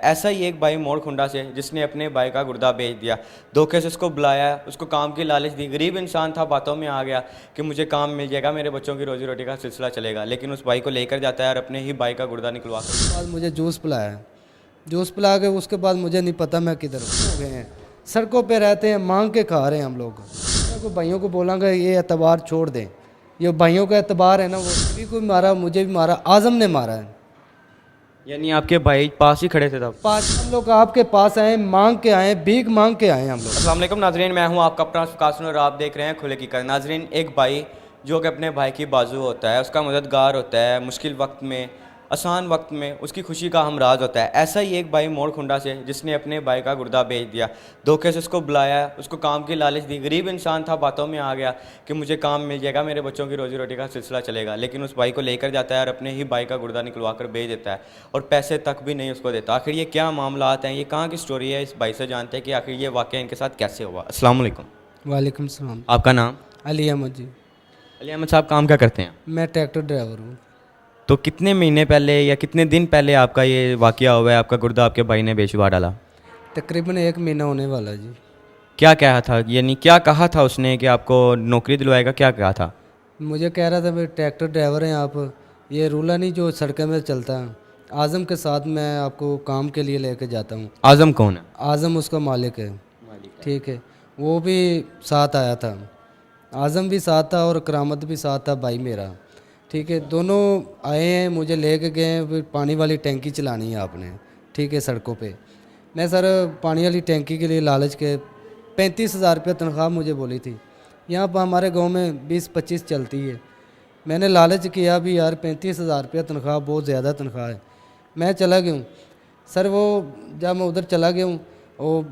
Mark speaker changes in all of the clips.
Speaker 1: ऐसा ही एक भाई मोड़ खुंडा से जिसने अपने भाई का गुर्दा बेच दिया। धोखे से उसको बुलाया, उसको काम की लालच दी। गरीब इंसान था, बातों में आ गया कि मुझे काम मिल जाएगा, मेरे बच्चों की रोजी रोटी का सिलसिला चलेगा। लेकिन उस भाई को लेकर जाता है और अपने ही भाई का गुर्दा निकलवा कर।
Speaker 2: बाद मुझे जूस पिलाया। जूस पिला के उसके बाद मुझे नहीं पता मैं किधर हो गए हैं। सड़कों पे रहते हैं, मांग के खा रहे हैं हम लोग। मैं को भाइयों को बोलांगा ये एतबार छोड़ दें। ये भाइयों का एतबार है ना, वो भी कोई मारा, मुझे भी मारा, आज़म ने मारा है।
Speaker 1: यानी आपके भाई पास ही खड़े थे तब?
Speaker 2: पास हम लोग आपके पास आए, मांग के आए, भीख मांग के आए हम लोग।
Speaker 1: अस्सलाम वालेकुम नाजरीन, मैं हूं आपका अपना कासिम और आप देख रहे हैं खुले की कर। नाजरीन, एक भाई जो कि अपने भाई की बाजू होता है, उसका मददगार होता है, मुश्किल वक्त में, आसान वक्त में उसकी खुशी का हमराज होता है। ऐसा ही एक भाई मोड़ खुंडा से जिसने अपने भाई का गुर्दा बेच दिया। धोखे से उसको बुलाया, उसको काम की लालच दी। गरीब इंसान था, बातों में आ गया कि मुझे काम मिल जाएगा, मेरे बच्चों की रोजी रोटी का सिलसिला चलेगा। लेकिन उस भाई को लेकर जाता है और अपने ही भाई का गुर्दा निकलवा कर बेच देता है और पैसे तक भी नहीं उसको देता। आखिर ये क्या मामलात हैं, ये कहाँ की स्टोरी है, इस भाई से जानते हैं कि आखिर ये वाक़या इनके साथ कैसे हुआ। अस्सलाम वालेकुम।
Speaker 2: वालेकुम सलाम।
Speaker 1: आपका नाम?
Speaker 2: अली अहमद जी।
Speaker 1: अली अहमद साहब, काम क्या करते हैं?
Speaker 2: मैं ट्रैक्टर ड्राइवर हूँ।
Speaker 1: तो कितने महीने पहले या कितने दिन पहले आपका ये वाक़या हुआ है, आपका गुर्दा आपके भाई ने बेचवा डाला?
Speaker 2: तकरीबन 1 महीना होने वाला जी।
Speaker 1: क्या कहा था, यानी क्या कहा था उसने कि आपको नौकरी दिलवाएगा, क्या कहा था?
Speaker 2: मुझे कह रहा था भाई ट्रैक्टर ड्राइवर हैं आप, ये रूला नहीं जो सड़क में चलता है, आज़म के साथ मैं आपको काम के लिए लेके जाता हूँ।
Speaker 1: आज़म कौन है?
Speaker 2: आज़म उसका मालिक है। ठीक है, वो भी साथ आया था। आज़म भी साथ था और करामत भी साथ था भाई मेरा। ठीक है, दोनों आए हैं, मुझे लेके गए हैं, फिर पानी वाली टैंकी चलानी है आपने। ठीक है, सड़कों पे मैं सर पानी वाली टैंकी के लिए लालच के 35,000 रुपये तनख्वाह मुझे बोली थी। यहाँ पर हमारे गांव में 20-25 चलती है। मैंने लालच किया भी यार 35,000 रुपये तनख्वाह बहुत ज़्यादा तनख्वाह है। मैं चला गया हूँ सर। वो जब मैं उधर चला गया हूँ, वो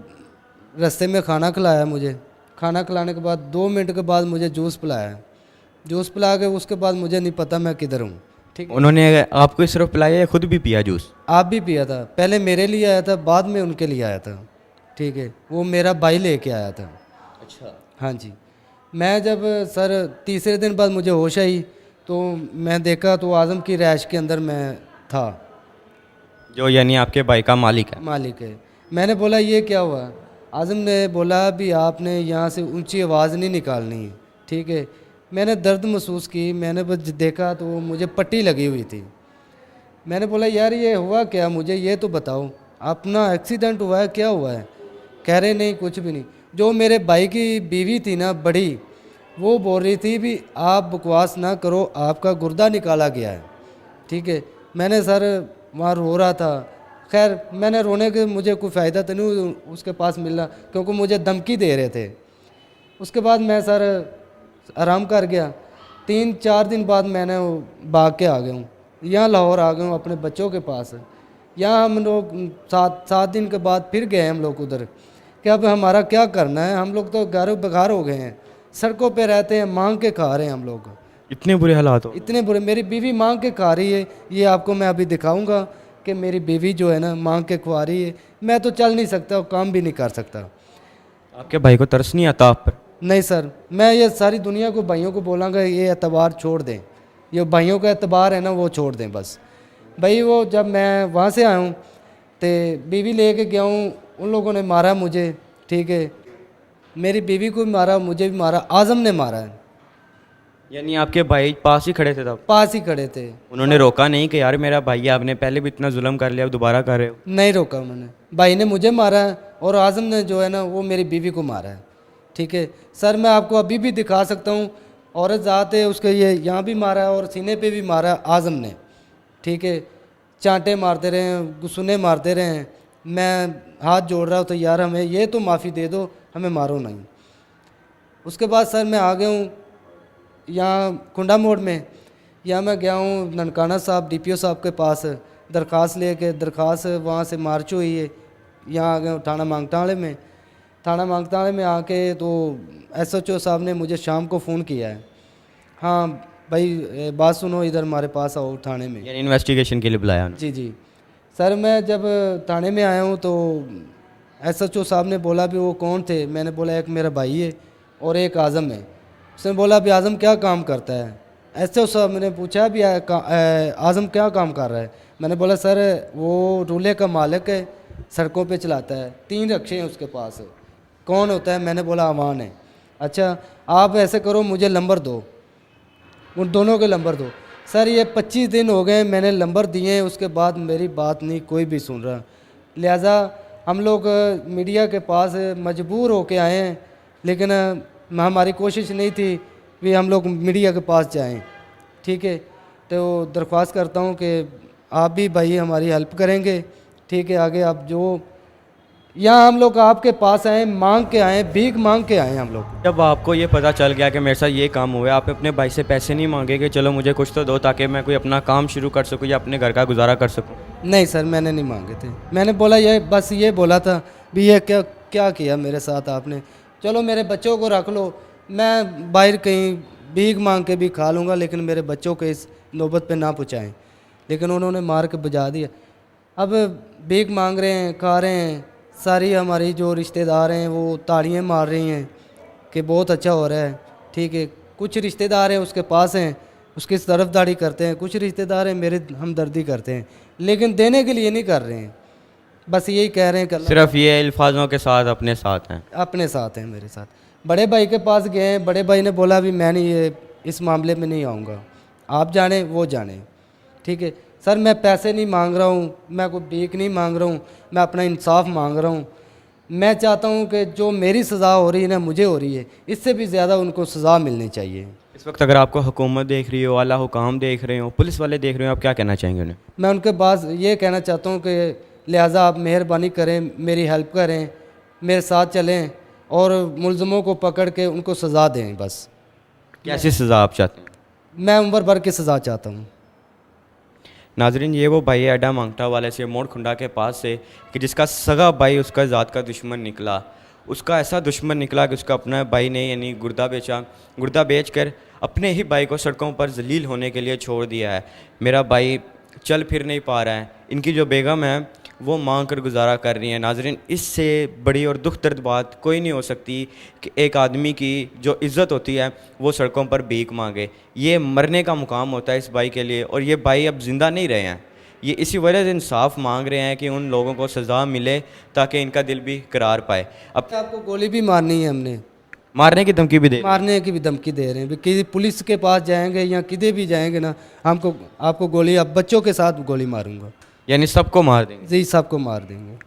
Speaker 2: रास्ते में खाना खिलाया मुझे। खाना खिलाने के बाद 2 मिनट के बाद मुझे जूस पिलाया। जूस पिला के उसके बाद मुझे नहीं पता मैं किधर हूँ। ठीक,
Speaker 1: उन्होंने आपको सिर्फ पिलाया या खुद भी पिया जूस?
Speaker 2: आप भी पिया था, पहले मेरे लिए आया था, बाद में उनके लिए आया था। ठीक है, वो मेरा भाई लेके आया था।
Speaker 1: अच्छा।
Speaker 2: हाँ जी। मैं जब सर तीसरे दिन बाद मुझे होश आई तो मैं देखा तो आज़म की रैश के अंदर मैं था।
Speaker 1: जो यानी आपके भाई का मालिक है?
Speaker 2: मालिक है। मैंने बोला ये क्या हुआ? आज़म ने बोला भी आपने यहाँ से ऊंची आवाज़ नहीं निकालनी है। ठीक है, मैंने दर्द महसूस की, मैंने बस देखा तो मुझे पट्टी लगी हुई थी। मैंने बोला यार ये हुआ क्या, मुझे ये तो बताओ, अपना एक्सीडेंट हुआ है, क्या हुआ है? कह रहे नहीं कुछ भी नहीं। जो मेरे भाई की बीवी थी ना बड़ी, वो बोल रही थी भी आप बकवास ना करो, आपका गुर्दा निकाला गया है। ठीक है, मैंने सर वहाँ रो रहा था। खैर मैंने रोने के मुझे कोई फ़ायदा तो नहीं उसके पास मिला, क्योंकि मुझे धमकी दे रहे थे। उसके बाद मैं सर आराम कर गया। 3-4 दिन बाद मैंने भाग के आ गया हूँ, यहाँ लाहौर आ गया हूँ अपने बच्चों के पास। यहाँ हम लोग 7 दिन के बाद फिर गए हम लोग उधर कि अब हमारा क्या करना है। हम लोग तो गारो बघार हो गए हैं, सड़कों पे रहते हैं, मांग के खा रहे हैं हम लोग।
Speaker 1: इतने बुरे हालात हो?
Speaker 2: इतने बुरे, मेरी बीवी मांग के खा रही है। ये आपको मैं अभी दिखाऊंगा कि मेरी बीवी जो है ना मांग के खवा रही है। मैं तो चल नहीं सकता और काम भी नहीं कर सकता।
Speaker 1: आपके भाई को तरस नहीं आता आप पर?
Speaker 2: नहीं सर, मैं ये सारी दुनिया को भाइयों को बोलांगा ये एतबार छोड़ दें। ये भाइयों का एतबार है ना, वो छोड़ दें बस। भाई वो जब मैं वहाँ से आया हूँ तो बीवी लेके गया हूँ, उन लोगों ने मारा मुझे। ठीक है, मेरी बीवी को भी मारा, मुझे भी मारा, आज़म ने मारा है।
Speaker 1: यानी आपके भाई पास ही खड़े थे तब?
Speaker 2: पास ही खड़े थे।
Speaker 1: उन्होंने रोका नहीं कि यार मेरा भाई है, आपने पहले भी इतना जुल्म कर लिया, अब दोबारा कर रहे हो?
Speaker 2: नहीं रोका उन्होंने। भाई ने मुझे मारा है और आज़म ने जो है ना वो मेरी बीवी को मारा है। ठीक है सर, मैं आपको अभी भी दिखा सकता हूँ। औरत ज़ात है उसके, ये यहाँ भी मारा है और सीने पे भी मारा है आज़म ने। ठीक है, चांटे मारते रहे हैं, गुस्सुने मारते रहे हैं। मैं हाथ जोड़ रहा हूँ तो यार हमें ये तो माफ़ी दे दो, हमें मारो नहीं। उसके बाद सर मैं आ गया हूँ यहाँ कुंडा मोड़ में। यहाँ मैं गया हूँ ननकाना साहब DPO साहब के पास दरख्वास्त लेके। दरख्वास्त वहाँ से मार्च हुई है, यहाँ आ गया हूँ थाना मांगटाले में। थाना मांगटाले में आके तो SHO साहब ने मुझे शाम को फ़ोन किया है। हाँ भाई बात सुनो, इधर हमारे पास आओ थाने में।
Speaker 1: यानी इन्वेस्टिगेशन के लिए बुलाया उन्होंने?
Speaker 2: जी जी सर, मैं जब थाने में आया हूँ तो SHO साहब ने बोला भी वो कौन थे। मैंने बोला एक मेरा भाई है और एक आज़म है। उसने बोला भी आज़म क्या काम करता है? एसओ साहब मैंने पूछा भी आज़म क्या काम कर रहा है। मैंने बोला सर वो रूले का मालिक है, सड़कों पे चलाता है, 3 रक्शे हैं उसके पास। कौन होता है? मैंने बोला अमान है। अच्छा आप ऐसे करो मुझे नंबर दो, उन दोनों के नंबर दो। सर ये 25 दिन हो गए मैंने नंबर दिए हैं, उसके बाद मेरी बात नहीं कोई भी सुन रहा। लिहाजा हम लोग मीडिया के पास मजबूर होके आए हैं, लेकिन हमारी कोशिश नहीं थी कि हम लोग मीडिया के पास जाएं। ठीक है, तो दरख्वास्त करता हूं कि आप भी भाई हमारी हेल्प करेंगे। ठीक है, आगे आप जो यहाँ हम लोग आपके पास आए, मांग के आए, भीख मांग के आए हम लोग।
Speaker 1: जब आपको ये पता चल गया कि मेरे साथ ये काम हुआ है, आपने अपने भाई से पैसे नहीं मांगे कि चलो मुझे कुछ तो दो ताकि मैं कोई अपना काम शुरू कर सकूँ या अपने घर का गुजारा कर सकूँ?
Speaker 2: नहीं सर मैंने नहीं मांगे थे। मैंने बोला ये बस ये बोला था भी ये क्या क्या किया मेरे साथ आपने, चलो मेरे बच्चों को रख लो, मैं बाहर कहीं भीख मांग के भी खा लूँगा, लेकिन मेरे बच्चों को इस नौबत पे ना पहुँचाएं। लेकिन उन्होंने मार के बजा दिया। अब भीख मांग रहे हैं, खा रहे हैं। सारी हमारी जो रिश्तेदार हैं वो ताड़ियाँ मार रही हैं कि बहुत अच्छा हो रहा है। ठीक है, कुछ रिश्तेदार हैं उसके पास हैं, उसकी तरफदारी करते हैं, कुछ रिश्तेदार हैं मेरे हमदर्दी करते हैं, लेकिन देने के लिए नहीं कर रहे हैं। बस यही कह रहे हैं कि
Speaker 1: सिर्फ ये अल्फाजों के साथ अपने साथ हैं।
Speaker 2: अपने साथ हैं मेरे साथ। बड़े भाई के पास गए हैं, बड़े भाई ने बोला भी मैं नहीं ये इस मामले में नहीं आऊँगा, आप जाने वो जाने। ठीक है सर, मैं पैसे नहीं मांग रहा हूँ, मैं कोई भीख नहीं मांग रहा हूँ, मैं अपना इंसाफ मांग रहा हूँ। मैं चाहता हूँ कि जो मेरी सज़ा हो रही है ना, मुझे हो रही है, इससे भी ज़्यादा उनको सज़ा मिलनी चाहिए।
Speaker 1: इस वक्त अगर आपको हुकूमत देख रही हो, आला हुकाम देख रहे हो, पुलिस वाले देख रहे हो, आप क्या कहना चाहेंगे उन्हें?
Speaker 2: मैं उनके पास ये कहना चाहता हूँ कि लिहाजा आप मेहरबानी करें, मेरी हेल्प करें, मेरे साथ चलें और मुलज़मों को पकड़ के उनको सज़ा दें। बस
Speaker 1: कैसी सज़ा आप चाहते हैं?
Speaker 2: मैं उम्र भर की सज़ा चाहता हूँ।
Speaker 1: नाजरीन, ये वो भाई अड्डा मांगटा वाले से मोड़ खुंडा के पास से कि जिसका सगा भाई उसका ज़ात का दुश्मन निकला। उसका ऐसा दुश्मन निकला कि उसका अपना भाई ने यानी गुर्दा बेचा, गुर्दा बेच कर अपने ही भाई को सड़कों पर जलील होने के लिए छोड़ दिया है। मेरा भाई चल फिर नहीं पा रहा है, इनकी जो बेगम है वो मांग कर गुजारा कर रही है। नाजरीन, इससे बड़ी और दुख दर्द बात कोई नहीं हो सकती कि एक आदमी की जो इज़्ज़त होती है वो सड़कों पर भीख मांगे। ये मरने का मुकाम होता है इस भाई के लिए, और ये भाई अब ज़िंदा नहीं रहे हैं। ये इसी वजह से इंसाफ मांग रहे हैं कि उन लोगों को सज़ा मिले ताकि इनका दिल भी करार पाए। अब
Speaker 2: आपको गोली भी मारनी है, हमने
Speaker 1: मारने की धमकी भी दे,
Speaker 2: मारने की भी धमकी दे रहे हैं भी किसी पुलिस के पास जाएंगे या किधर भी जाएंगे ना, हमको आपको गोली, अब बच्चों के साथ गोली मारूंगा,
Speaker 1: यानी सबको मार देंगे।
Speaker 2: जी सबको मार देंगे।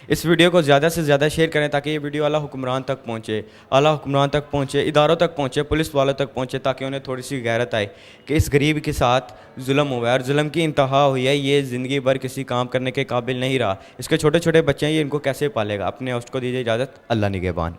Speaker 1: इस वीडियो को ज़्यादा से ज़्यादा शेयर करें ताकि ये वीडियो आला हुक्मरान तक पहुँचे, आला हुक्मरान तक पहुँचे, इदारों तक पहुँचे, पुलिस वालों तक पहुँचे, ताकि उन्हें थोड़ी सी गैरत आए कि इस गरीब के साथ जुल्म हुआ है और जुल्म की इंतहा हुई है। ये ज़िंदगी भर किसी काम करने के काबिल नहीं रहा। इसके छोटे छोटे बच्चे हैं, ये इनको कैसे पालेगा? अपने होस्ट को दीजिए इजाज़त। अल्लाह निगहबान।